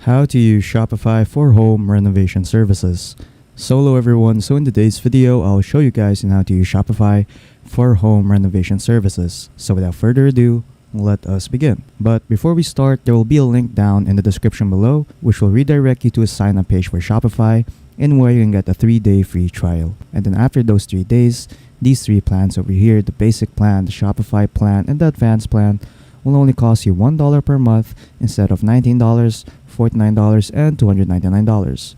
How to use Shopify for home renovation services. So hello everyone, so in today's video, I'll show you guys on how to use Shopify for home renovation services. So without further ado, let us begin. But before we start, there will be a link down in the description below which will redirect you to a sign up page for Shopify and where you can get a 3-day free trial. And then after those 3 days, these 3 plans over here, the basic plan, the Shopify plan, and the advanced plan will only cost you $1 per month instead of $19, $49, and $299.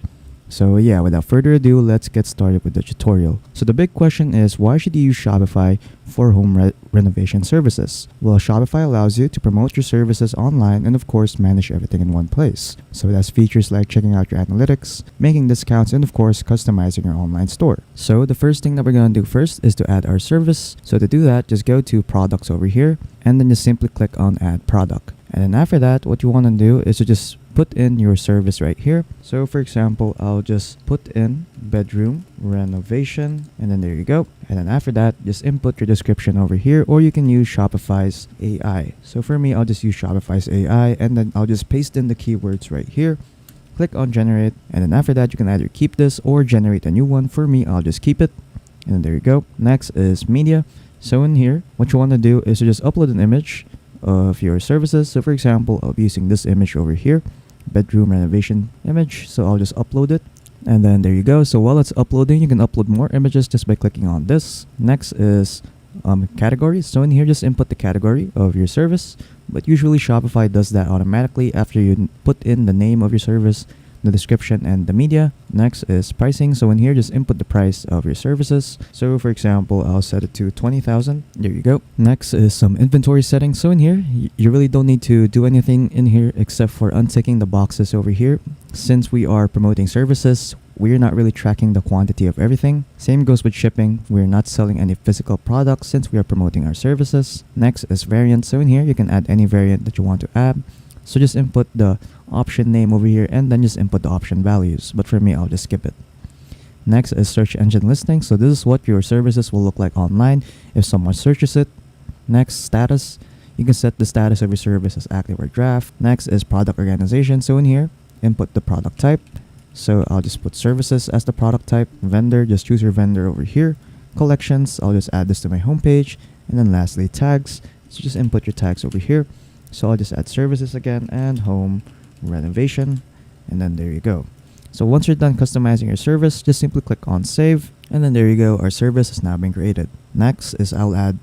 So yeah, without further ado, let's get started with the tutorial. So the big question is, why should you use Shopify for home renovation services? Well, Shopify allows you to promote your services online and of course manage everything in one place. So it has features like checking out your analytics, making discounts, and of course customizing your online store. So the first thing that we're going to do first is to add our service. So to do that, just go to products over here and then just simply click on add product. And then after that, what you want to do is to just put in your service right here. So for example, I'll just put in bedroom renovation, and then there you go. And then after that, just input your description over here, or you can use Shopify's AI. So for me, I'll just use Shopify's AI, and then I'll just paste in the keywords right here. Click on generate, and then after that, you can either keep this or generate a new one. For me, I'll just keep it. And then there you go. Next is media. So in here, what you want to do is to just upload an image of your services. So for example, I'll be using this image over here, bedroom renovation image. So I'll just upload it, and then there you go. So while it's uploading, you can upload more images just by clicking on this. Next is categories. So in here, just input the category of your service, but usually Shopify does that automatically after you put in the name of your service, the description, and the media. Next is pricing. So in here, just input the price of your services. So for example, I'll set it to 20,000. There you go. Next is some inventory settings. So in here, you really don't need to do anything in here except for unticking the boxes over here. Since we are promoting services, we're not really tracking the quantity of everything. Same goes with shipping. We're not selling any physical products since we are promoting our services. Next is variant. So in here, you can add any variant that you want to add. So just input the option name over here and then just input the option values. But for me, I'll just skip it. Next is search engine listing. So this is what your services will look like online if someone searches it. Next, status. You can set the status of your service as active or draft. Next is product organization. So in here, input the product type. So I'll just put services as the product type. Vendor, just choose your vendor over here. Collections, I'll just add this to my homepage. And then lastly, tags. So just input your tags over here. So I'll just add services again and home renovation, and then there you go. So once you're done customizing your service, just simply click on save, and then there you go, our service has now been created. Next is I'll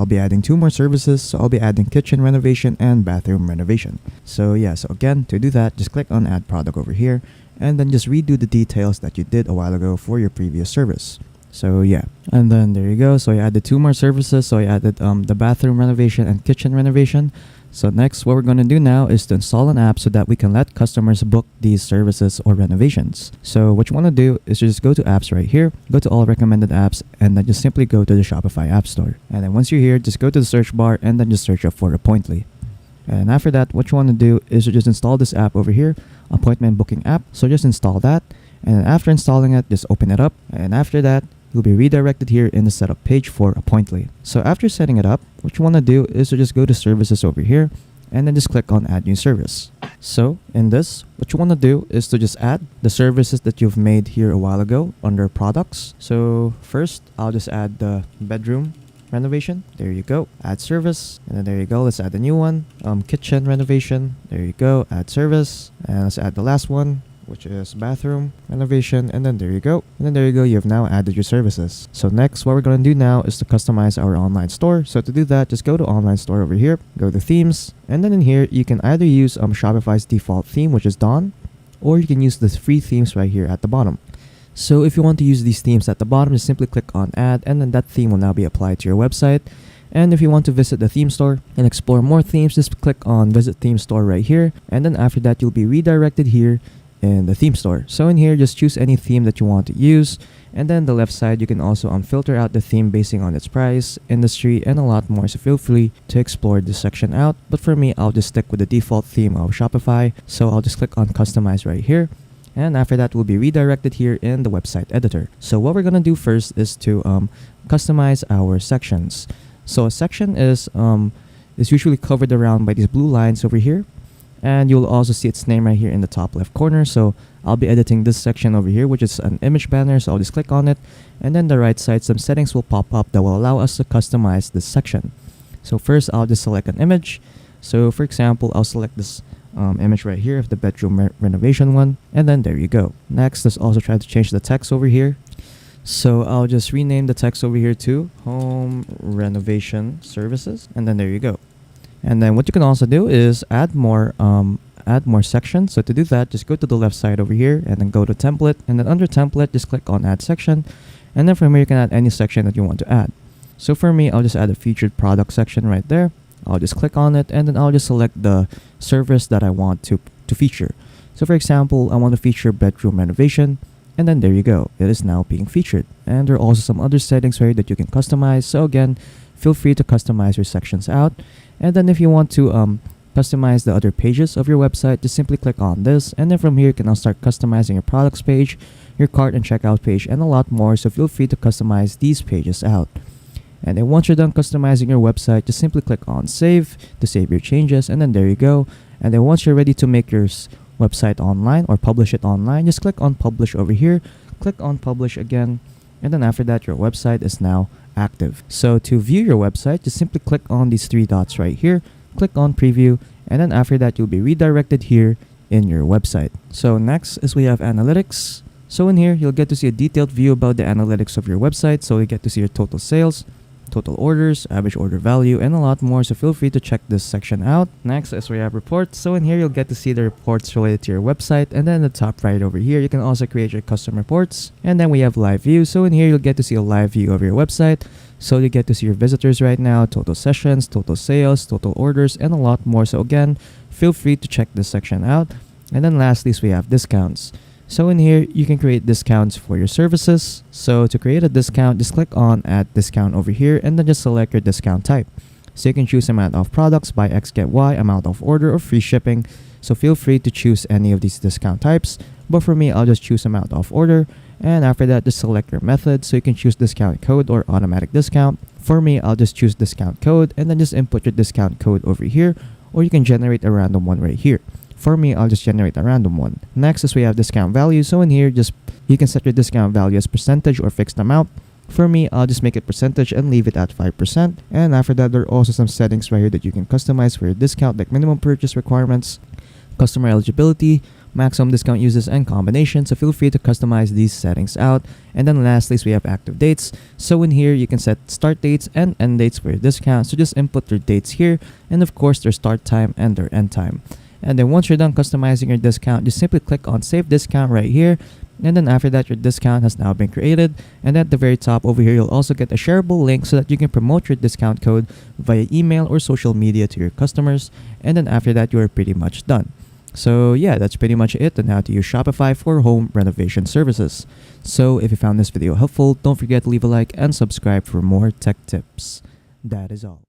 be adding 2 more services. So I'll be adding kitchen renovation and bathroom renovation. So yeah, so again, to do that, just click on add product over here and then just redo the details that you did a while ago for your previous service. So yeah, and then there you go. So I added 2 more services. So I added the bathroom renovation and kitchen renovation. So next, what we're going to do now is to install an app so that we can let customers book these services or renovations. So what you want to do is just go to apps right here, go to all recommended apps, and then just simply go to the Shopify App Store. And then once you're here, just go to the search bar and then just search up for Appointly. And after that, what you want to do is to just install this app over here, appointment booking app. So just install that. And then after installing it, just open it up. And after that, you'll be redirected here in the setup page for Appointly. So after setting it up, what you want to do is to just go to services over here and then just click on add new service. So in this, what you want to do is to just add the services that you've made here a while ago under products. So first, I'll just add the bedroom renovation. There you go. Add service. And then there you go. Let's add a new one. Kitchen renovation. There you go. Add service. And let's add the last one, which is bathroom renovation, and then there you go. And then there you go, you have now added your services. So next, what we're going to do now is to customize our online store. So to do that, just go to online store over here, go to themes, and then in here, you can either use Shopify's default theme, which is Dawn, or you can use the free themes right here at the bottom. So if you want to use these themes at the bottom, just simply click on add, and then that theme will now be applied to your website. And if you want to visit the theme store and explore more themes, just click on visit theme store right here. And then after that, you'll be redirected here in the theme store. So in here, just choose any theme that you want to use, and then the left side you can also filter out the theme basing on its price, industry, and a lot more. So feel free to explore this section out, but for me, I'll just stick with the default theme of Shopify. So I'll just click on customize right here, and after that we'll be redirected here in the website editor. So what we're gonna do first is to customize our sections. So a section is usually covered around by these blue lines over here. and you'll also see its name right here in the top left corner. So I'll be editing this section over here, which is an image banner. So I'll just click on it, and then the right side, some settings will pop up that will allow us to customize this section. So first, I'll just select an image. So for example, I'll select this image right here of the bedroom renovation one, and then there you go. Next, let's also try to change the text over here. So I'll just rename the text over here to Home Renovation Services, and then there you go. And then what you can also do is add more sections. So to do that, just go to the left side over here and then go to template, and then under template, just click on add section, and then from here you can add any section that you want to add. So for me, I'll just add a featured product section right there. I'll just click on it, and then I'll just select the service that I want to feature. So for example, I want to feature bedroom renovation, and then there you go. It is now being featured. And there are also some other settings here that you can customize. So again, feel free to customize your sections out. And then if you want to customize the other pages of your website, just simply click on this, and then from here you can now start customizing your products page, your cart and checkout page, and a lot more. So feel free to customize these pages out. And then once you're done customizing your website, just simply click on save to save your changes, and then there you go. And then once you're ready to make your website online or publish it online, just click on publish over here, click on publish again, and then after that your website is now active. So to view your website, just simply click on these three dots right here, click on preview, and then after that you'll be redirected here in your website. So next is we have analytics. So in here you'll get to see a detailed view about the analytics of your website. So you get to see your total sales, total orders, average order value, and a lot more. So feel free to check this section out. Next is we have reports. So in here you'll get to see the reports related to your website, and then the top right over here you can also create your custom reports. And then we have live view. So in here you'll get to see a live view of your website. So you get to see your visitors right now, total sessions, total sales, total orders, and a lot more. So again, feel free to check this section out. And then lastly we have discounts. So in here, you can create discounts for your services. So to create a discount, just click on add discount over here, and then just select your discount type. So you can choose amount of products, buy X, get Y, amount of order, or free shipping. So feel free to choose any of these discount types. But for me, I'll just choose amount of order. And after that, just select your method. So you can choose discount code or automatic discount. For me, I'll just choose discount code, and then just input your discount code over here, or you can generate a random one right here. For me, I'll just generate a random one. Next is we have discount value. So in here, you can set your discount value as percentage or fixed amount. For me, I'll just make it percentage and leave it at 5%. And after that, there are also some settings right here that you can customize for your discount, like minimum purchase requirements, customer eligibility, maximum discount uses, and combinations. So feel free to customize these settings out. And then lastly, we have active dates. So in here, you can set start dates and end dates for your discount. So just input your dates here, and of course, their start time and their end time. And then once you're done customizing your discount, just simply click on save discount right here. And then after that, your discount has now been created. And at the very top over here, you'll also get a shareable link so that you can promote your discount code via email or social media to your customers. And then after that, you're pretty much done. So yeah, that's pretty much it on how to use Shopify for home renovation services. So if you found this video helpful, don't forget to leave a like and subscribe for more tech tips. That is all.